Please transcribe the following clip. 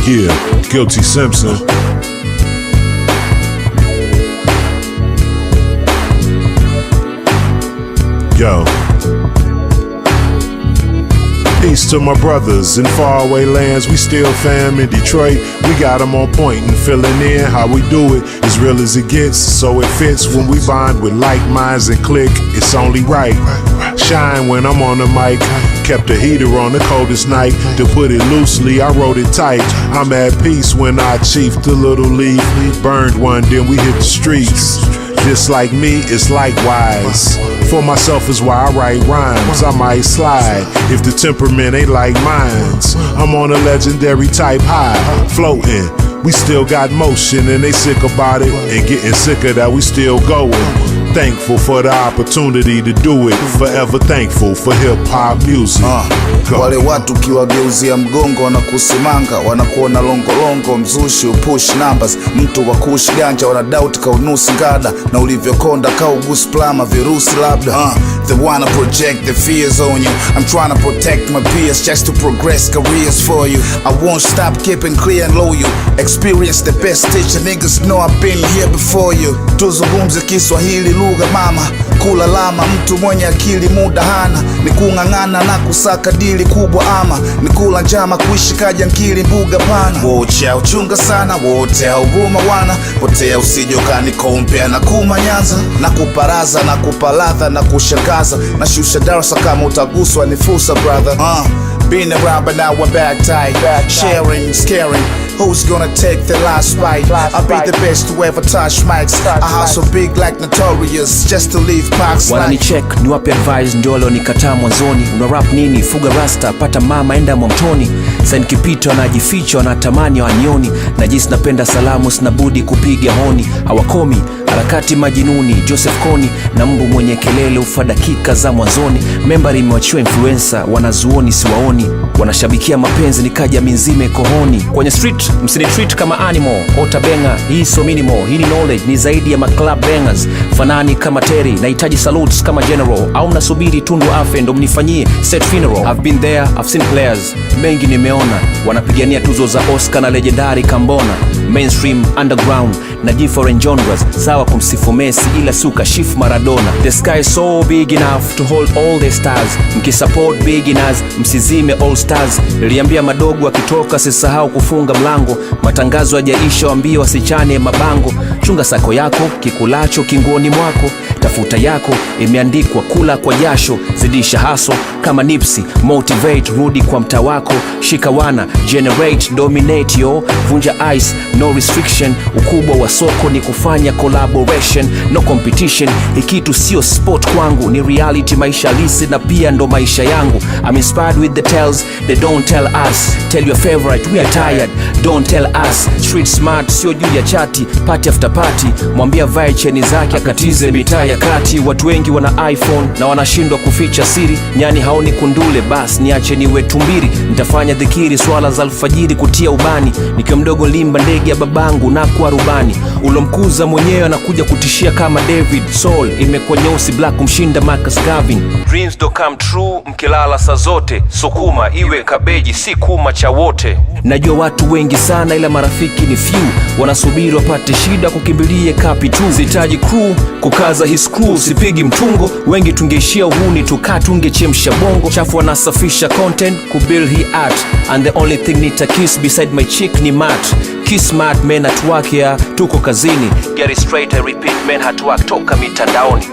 Yeah, Guilty Simpson. Yo. Peace to my brothers in faraway lands. We still fam in Detroit. We got them on point and filling in how we do it as real as it gets. So it fits when we bond with like minds and click. It's only right. Shine when I'm on the mic. Kept the heater on the coldest night. To put it loosely, I wrote it tight. I'm at peace when I chiefed the little leaf. Burned one, then we hit the streets. Just like me, it's likewise. For myself is why I write rhymes. I might slide if the temperament ain't like mine's. I'm on a legendary type high, floating. We still got motion and they sick about it, and getting sicker that we still going. Thankful for the opportunity to do it. Forever thankful for hip-hop music. Wale watu kiwageuzia mgongo na kusimanga, wanakuona longolongo, mzushi upush numbers. Mtu wa kush ganja wanadoubt kaunusi ngada, na ulivyokonda kaugus plama virusi labda. They wanna project their fears on you. I'm trying to protect my peers just to progress careers for you. I won't stop keeping clear and loyal. Experience the best teacher, niggas know I've been here before you. Tuzungumze Kiswahili lugha mama, kula lama, mtu mwenye akili muda hana. Ni kung'ang'ana na kusaka dili kubwa, ama ni kula njama kuishi kaja nkili mbuga pana. Wocha uchunga sana, wote huruma wana. Potea usijokani kompea na kumanyanza, na kuparaza na kupaladha na kushangaza. Na shusha darasa kama utaguswa ni fursa brother. Been around but now we're back tight. Sharing, scaring. Who's gonna take the last bite? I'll be the best to ever touch mics. I hustle big like Notorious just to leave parks. Wanani check, ni wapi advice ndolo nikataa mwanzoni. Una rap nini, fuga rasta, pata mama enda momtoni. Sa nikipita wanajificha wanatamani wanioni. Najisi napenda salamu sina budi kupiga honi. Hawakomi, harakati majinuni, Joseph Kony. Na mbu mwenye kelele ufa dakika za mwanzoni. Membari imewachiwa influencer, wanazuoni siwaoni. Wanashabikia mapenzi nikaja minzime kohoni. Kwenye street msini treat kama animal, ota benga, hii so minimal, hii ni knowledge, ni zaidi ya maclub bangers. Fanani kama Terry, nahitaji salutes kama General, au mnasubiri Tundu afe ndo mnifanyie state funeral. I've been there, I've seen players, mengi nimeona, wanapigania tuzo za Oscar na legendary Kambona. Mainstream, underground, na different genres, sawa kumsifu Messi ila suka shift Maradona. The sky is so big enough to hold all the stars, mkisupport beginners, msizime all stars. Niliambia madogo akitoka sisahau kufunga mlango, matangazo yajaisha waambie wasichane mabango. Chunga sako yako, kikulacho kingoni mwako, tafuta yako imeandikwa kula kwa jasho. Zidisha haso kama Nipsey, motivate rudi kwa mtaa wako. Shika wana, generate, dominate yo, vunja ice, no restriction. Ukubwa wa soko ni kufanya collaboration, no competition. Ikitu sio sport kwangu, ni reality, maisha halisi na pia ndo maisha yangu. I'm inspired with the tales, they don't tell us. Tell your favorite, we are tired, don't tell us. Street smart, sio juu ya chati, party after party. Mwambia vae cheni zake akatize mitaa ya kati. Watu wengi wana iPhone na wanashindwa kuficha siri. Nyani haoni kundule, bas niache niwe tumbiri. Nitafanya dhikiri swala za alfajiri kutia ubani. Nikiwa mdogo limba ndege ya babangu na kuwa rubani. Ulomkuza mwenyewe anakuja kutishia kama David. Soul imekuwa nyeusi black kumshinda Marcus Garvin. Dreams do come true mkilala saa zote. Sukuma iwe kabeji si kuma cha wote. Najua watu wengi sana ila marafiki ni few. Wanasubiri wapate shida kukimbilie kapi tu. Sitaji crew kukaza his crew, sipigi mtungo. Wengi tungeishia uhuni tukaa tungechemsha bongo. Chafu wanasafisha content kubuild hii art. And the only thing nita kiss beside my chick ni mat. Kiss smart men at work here, tuko kazini. Get it straight I repeat men at work toka mitandaoni.